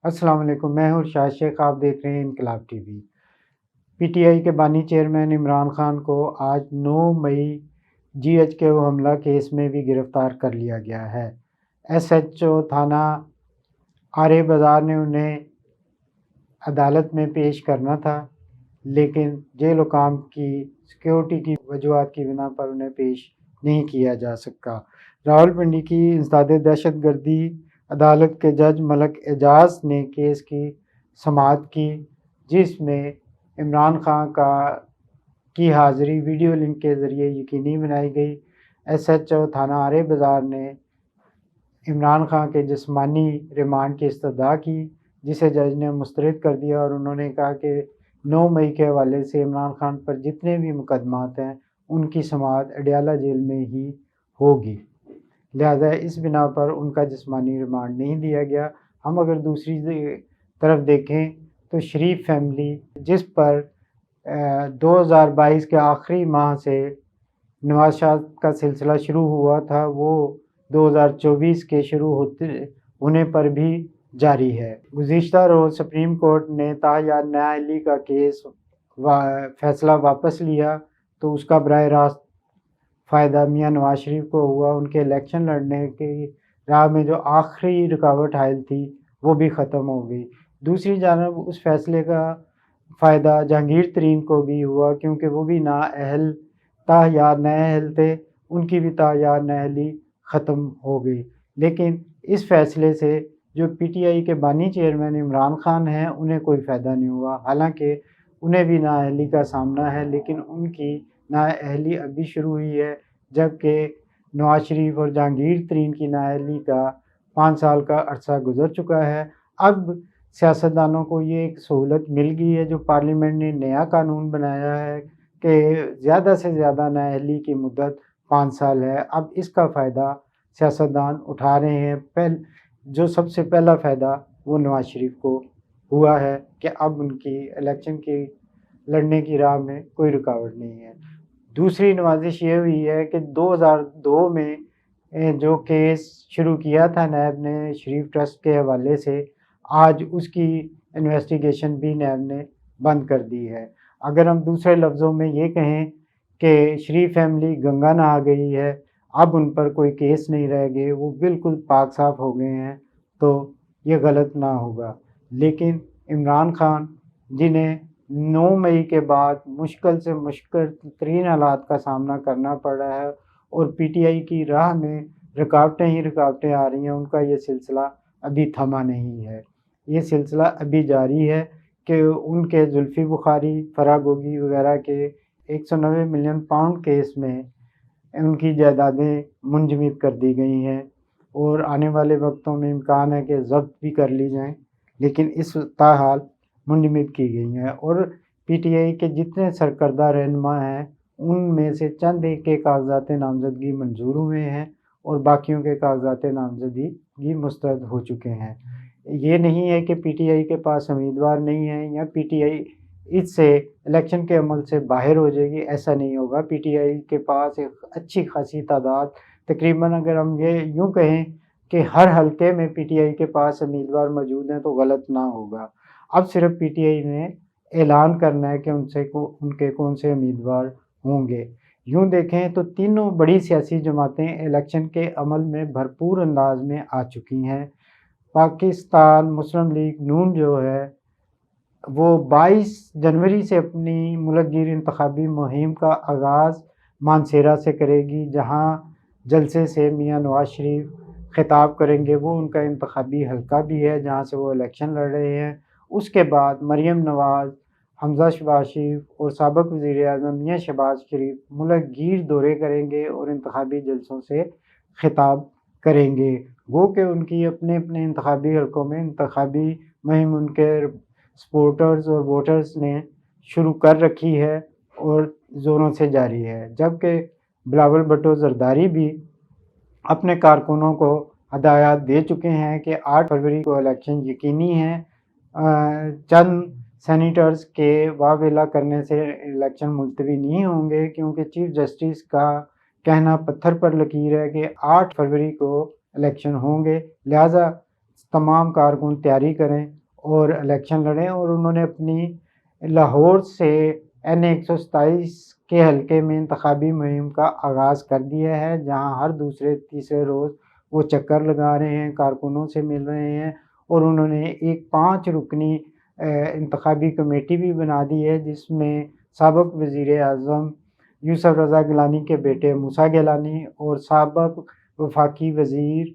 السلام علیکم، میں ہوں ارشاد شیخ، آپ دیکھ رہے ہیں انقلاب T V. P T I کے بانی چیئرمین عمران خان کو آج 9 مئی جی ایچ کے حملہ کیس میں بھی گرفتار کر لیا گیا ہے۔ ایس ایچ او تھانہ آرے بازار نے انہیں عدالت میں پیش کرنا تھا، لیکن جیل حکام کی سیکیورٹی کی وجوہات کی بنا پر انہیں پیش نہیں کیا جا سکا۔ راولپنڈی کی انسداد دہشت گردی عدالت کے جج ملک اعجاز نے کیس کی سماعت کی، جس میں عمران خان کی حاضری ویڈیو لنک کے ذریعے یقینی بنائی گئی۔ ایس ایچ او تھانہ آرے بازار نے عمران خان کے جسمانی ریمانڈ کی استدعا کی، جسے جج نے مسترد کر دیا، اور انہوں نے کہا کہ 9 مئی کے حوالے سے عمران خان پر جتنے بھی مقدمات ہیں ان کی سماعت اڈیالہ جیل میں ہی ہوگی، لہذا اس بنا پر ان کا جسمانی ریمانڈ نہیں دیا گیا۔ ہم اگر دوسری طرف دیکھیں تو شریف فیملی، جس پر 2022 کے آخری ماہ سے نواز شاہ کا سلسلہ شروع ہوا تھا، وہ 2024 کے شروع ہونے پر بھی جاری ہے۔ گزشتہ روز سپریم کورٹ نے تاحیات نااہلی کا کیس فیصلہ واپس لیا، تو اس کا براہ راست فائدہ میاں نواز شریف کو ہوا۔ ان کے الیکشن لڑنے کی راہ میں جو آخری رکاوٹ حائل تھی وہ بھی ختم ہو گئی۔ دوسری جانب اس فیصلے کا فائدہ جہانگیر ترین کو بھی ہوا، کیونکہ وہ بھی تاحیات نااہل تھے، ان کی بھی تاحیات نااہلی ختم ہو گئی۔ لیکن اس فیصلے سے جو پی ٹی آئی کے بانی چیئرمین عمران خان ہیں انہیں کوئی فائدہ نہیں ہوا، حالانکہ انہیں بھی نااہلی کا سامنا ہے، لیکن ان کی نااہلی ابھی شروع ہوئی ہے، جبکہ نواز شریف اور جہانگیر ترین کی نااہلی کا 5 سال کا عرصہ گزر چکا ہے۔ اب سیاستدانوں کو یہ ایک سہولت مل گئی ہے، جو پارلیمنٹ نے نیا قانون بنایا ہے کہ زیادہ سے زیادہ نااہلی کی مدت 5 سال ہے۔ اب اس کا فائدہ سیاستدان اٹھا رہے ہیں۔ جو سب سے پہلا فائدہ وہ نواز شریف کو ہوا ہے کہ اب ان کی الیکشن کی لڑنے کی راہ میں کوئی رکاوٹ نہیں ہے۔ دوسری نوازش یہ ہوئی ہے کہ 2002 میں جو کیس شروع کیا تھا نیب نے شریف ٹرسٹ کے حوالے سے، آج اس کی انویسٹیگیشن بھی نیب نے بند کر دی ہے۔ اگر ہم دوسرے لفظوں میں یہ کہیں کہ شریف فیملی گنگا نہا گئی ہے، اب ان پر کوئی کیس نہیں رہ گئے، وہ بالکل پاک صاف ہو گئے ہیں، تو یہ غلط نہ ہوگا۔ لیکن عمران خان، جنہیں 9 مئی کے بعد مشکل سے مشکل ترین حالات کا سامنا کرنا پڑ رہا ہے، اور پی ٹی آئی کی راہ میں رکاوٹیں ہی رکاوٹیں آ رہی ہیں، ان کا یہ سلسلہ ابھی تھما نہیں ہے۔ یہ سلسلہ ابھی جاری ہے کہ ان کے زلفی بخاری، فرح گوگی وغیرہ کے 190 ملین پاؤنڈ کیس میں ان کی جائیدادیں منجمد کر دی گئی ہیں، اور آنے والے وقتوں میں امکان ہے کہ ضبط بھی کر لی جائیں، لیکن اس تاحال منجمد کی گئی ہیں۔ اور پی ٹی آئی کے جتنے سرکردہ رہنما ہیں ان میں سے چند ایک کے کاغذات نامزدگی منظور ہوئے ہیں، اور باقیوں کے کاغذات نامزدگی مسترد ہو چکے ہیں۔ یہ نہیں ہے کہ پی ٹی آئی کے پاس امیدوار نہیں ہیں یا پی ٹی آئی اس سے الیکشن کے عمل سے باہر ہو جائے گی، ایسا نہیں ہوگا۔ پی ٹی آئی کے پاس ایک اچھی خاصی تعداد، تقریباً اگر ہم یہ یوں کہیں کہ ہر حلقے میں پی ٹی آئی کے پاس امیدوار موجود ہیں تو غلط نہ ہوگا۔ اب صرف پی ٹی آئی نے اعلان کرنا ہے کہ ان کے کون سے امیدوار ہوں گے۔ یوں دیکھیں تو تینوں بڑی سیاسی جماعتیں الیکشن کے عمل میں بھرپور انداز میں آ چکی ہیں۔ پاکستان مسلم لیگ نون جو ہے وہ 22 جنوری سے اپنی ملک گیر انتخابی مہم کا آغاز مانسیرا سے کرے گی، جہاں جلسے سے میاں نواز شریف خطاب کریں گے۔ وہ ان کا انتخابی حلقہ بھی ہے جہاں سے وہ الیکشن لڑ رہے ہیں۔ اس کے بعد مریم نواز، حمزہ شہباز شریف اور سابق وزیر اعظم میاں شہباز شریف ملک گیر دورے کریں گے اور انتخابی جلسوں سے خطاب کریں گے۔ وہ کہ ان کی اپنے اپنے انتخابی حلقوں میں انتخابی مہم ان کے سپورٹرز اور ووٹرز نے شروع کر رکھی ہے اور زوروں سے جاری ہے، جبکہ بلاول بھٹو زرداری بھی اپنے کارکنوں کو ہدایات دے چکے ہیں کہ 8 فروری کو الیکشن یقینی ہے۔ چند سینیٹرز کے واویلا کرنے سے الیکشن ملتوی نہیں ہوں گے، کیونکہ چیف جسٹس کا کہنا پتھر پر لکیر ہے کہ 8 فروری کو الیکشن ہوں گے، لہٰذا تمام کارکن تیاری کریں اور الیکشن لڑیں، اور انہوں نے اپنی لاہور سے N127 کے حلقے میں انتخابی مہم کا آغاز کر دیا ہے، جہاں ہر دوسرے تیسرے روز وہ چکر لگا رہے ہیں، کارکنوں سے مل رہے ہیں، اور انہوں نے ایک 5 رکنی انتخابی کمیٹی بھی بنا دی ہے، جس میں سابق وزیر اعظم یوسف رضا گیلانی کے بیٹے موسیٰ گیلانی اور سابق وفاقی وزیر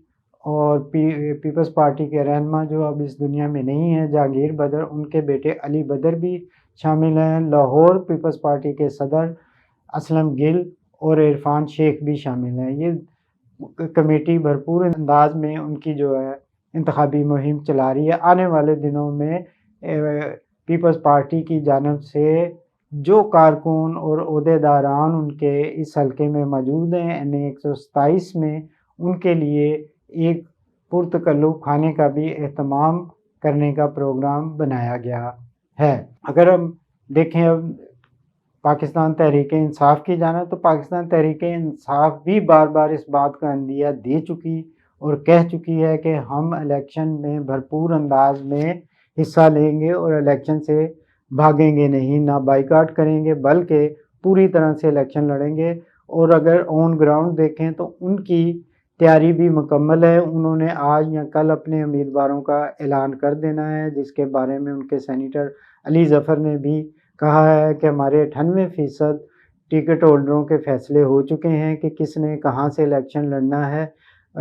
اور پیپلز پارٹی کے رہنما جو اب اس دنیا میں نہیں ہیں جہانگیر بدر، ان کے بیٹے علی بدر بھی شامل ہیں۔ لاہور پیپلز پارٹی کے صدر اسلم گل اور عرفان شیخ بھی شامل ہیں۔ یہ کمیٹی بھرپور انداز میں ان کی جو ہے انتخابی مہم چلا رہی ہے۔ آنے والے دنوں میں پیپلز پارٹی کی جانب سے جو کارکن اور عہدیداران ان کے اس حلقے میں موجود ہیں N127 میں، ان کے لیے ایک پرتکلف کھانے کا بھی اہتمام کرنے کا پروگرام بنایا گیا ہے۔ اگر ہم دیکھیں اب پاکستان تحریک انصاف کی جانب، تو پاکستان تحریک انصاف بھی بار بار اس بات کا عندیہ دے چکی اور کہہ چکی ہے کہ ہم الیکشن میں بھرپور انداز میں حصہ لیں گے اور الیکشن سے بھاگیں گے نہیں، نہ بائیکاٹ کریں گے بلکہ پوری طرح سے الیکشن لڑیں گے۔ اور اگر آن گراؤنڈ دیکھیں تو ان کی تیاری بھی مکمل ہے۔ انہوں نے آج یا کل اپنے امیدواروں کا اعلان کر دینا ہے، جس کے بارے میں ان کے سینیٹر علی ظفر نے بھی کہا ہے کہ ہمارے 98% ٹکٹ ہولڈروں کے فیصلے ہو چکے ہیں کہ کس نے کہاں سے الیکشن لڑنا ہے،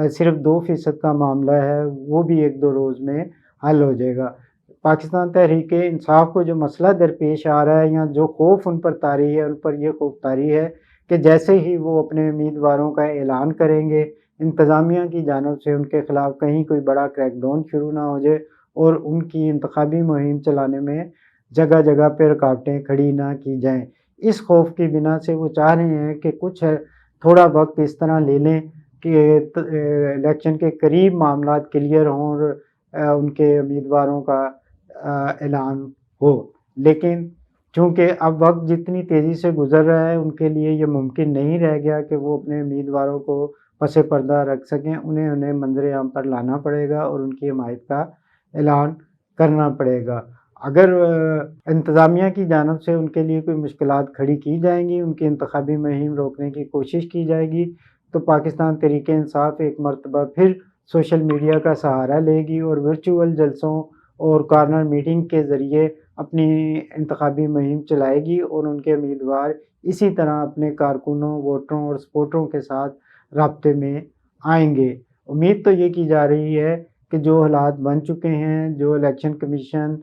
صرف 2% کا معاملہ ہے، وہ بھی 1-2 روز میں حل ہو جائے گا۔ پاکستان تحریک انصاف کو جو مسئلہ درپیش آ رہا ہے یا جو خوف ان پر طاری ہے، ان پر یہ خوف طاری ہے کہ جیسے ہی وہ اپنے امیدواروں کا اعلان کریں گے، انتظامیہ کی جانب سے ان کے خلاف کہیں کوئی بڑا کریک ڈاؤن شروع نہ ہو جائے اور ان کی انتخابی مہم چلانے میں جگہ جگہ پہ رکاوٹیں کھڑی نہ کی جائیں۔ اس خوف کی بنا سے وہ چاہ رہے ہیں کہ کچھ تھوڑا وقت اس طرح لے لیں کہ الیکشن کے قریب معاملات کلیئر ہوں اور ان کے امیدواروں کا اعلان ہو، لیکن چونکہ اب وقت جتنی تیزی سے گزر رہا ہے ان کے لیے یہ ممکن نہیں رہ گیا کہ وہ اپنے امیدواروں کو پس پردہ رکھ سکیں، انہیں منظر عام پر لانا پڑے گا اور ان کی حمایت کا اعلان کرنا پڑے گا۔ اگر انتظامیہ کی جانب سے ان کے لیے کوئی مشکلات کھڑی کی جائیں گی، ان کی انتخابی مہم روکنے کی کوشش کی جائے گی، تو پاکستان تحریک انصاف ایک مرتبہ پھر سوشل میڈیا کا سہارا لے گی اور ورچوئل جلسوں اور کارنر میٹنگ کے ذریعے اپنی انتخابی مہم چلائے گی اور ان کے امیدوار اسی طرح اپنے کارکنوں، ووٹروں اور سپورٹروں کے ساتھ رابطے میں آئیں گے۔ امید تو یہ کی جا رہی ہے کہ جو حالات بن چکے ہیں، جو الیکشن کمیشن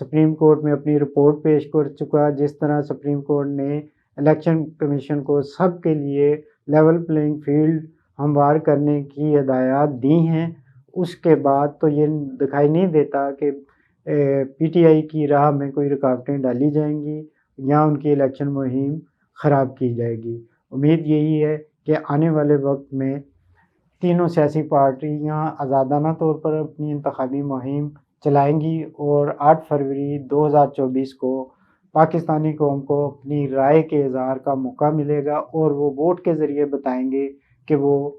سپریم کورٹ میں اپنی رپورٹ پیش کر چکا، جس طرح سپریم کورٹ نے الیکشن کمیشن کو سب کے لیے لیول پلینگ فیلڈ ہموار کرنے کی ہدایات دی ہیں، اس کے بعد تو یہ دکھائی نہیں دیتا کہ پی ٹی آئی کی راہ میں کوئی رکاوٹیں ڈالی جائیں گی یا ان کی الیکشن مہم خراب کی جائے گی۔ امید یہی ہے کہ آنے والے وقت میں تینوں سیاسی پارٹیاں آزادانہ طور پر اپنی انتخابی مہم چلائیں گی اور 8 فروری 2024 کو پاکستانی قوم کو اپنی رائے کے اظہار کا موقع ملے گا اور وہ ووٹ کے ذریعے بتائیں گے کہ وہ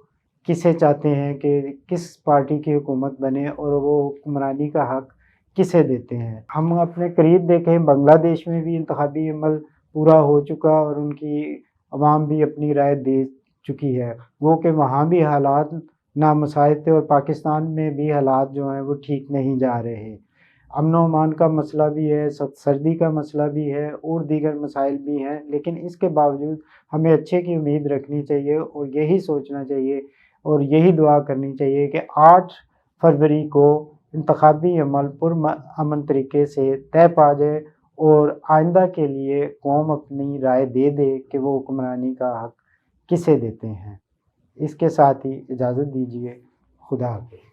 کسے چاہتے ہیں کہ کس پارٹی کی حکومت بنے اور وہ حکمرانی کا حق کسے دیتے ہیں۔ ہم اپنے قریب دیکھیں، بنگلہ دیش میں بھی انتخابی عمل پورا ہو چکا اور ان کی عوام بھی اپنی رائے دے چکی ہے، وہ کہ وہاں بھی حالات نامساعد تھے اور پاکستان میں بھی حالات جو ہیں وہ ٹھیک نہیں جا رہے۔ امن و امان کا مسئلہ بھی ہے، سردی کا مسئلہ بھی ہے اور دیگر مسائل بھی ہیں، لیکن اس کے باوجود ہمیں اچھے کی امید رکھنی چاہیے اور یہی سوچنا چاہیے اور یہی دعا کرنی چاہیے کہ 8 فروری کو انتخابی عمل پرامن طریقے سے طے پا جائے اور آئندہ کے لیے قوم اپنی رائے دے دے کہ وہ حکمرانی کا حق کسے دیتے ہیں۔ اس کے ساتھ ہی اجازت دیجیے، خدا حافظ۔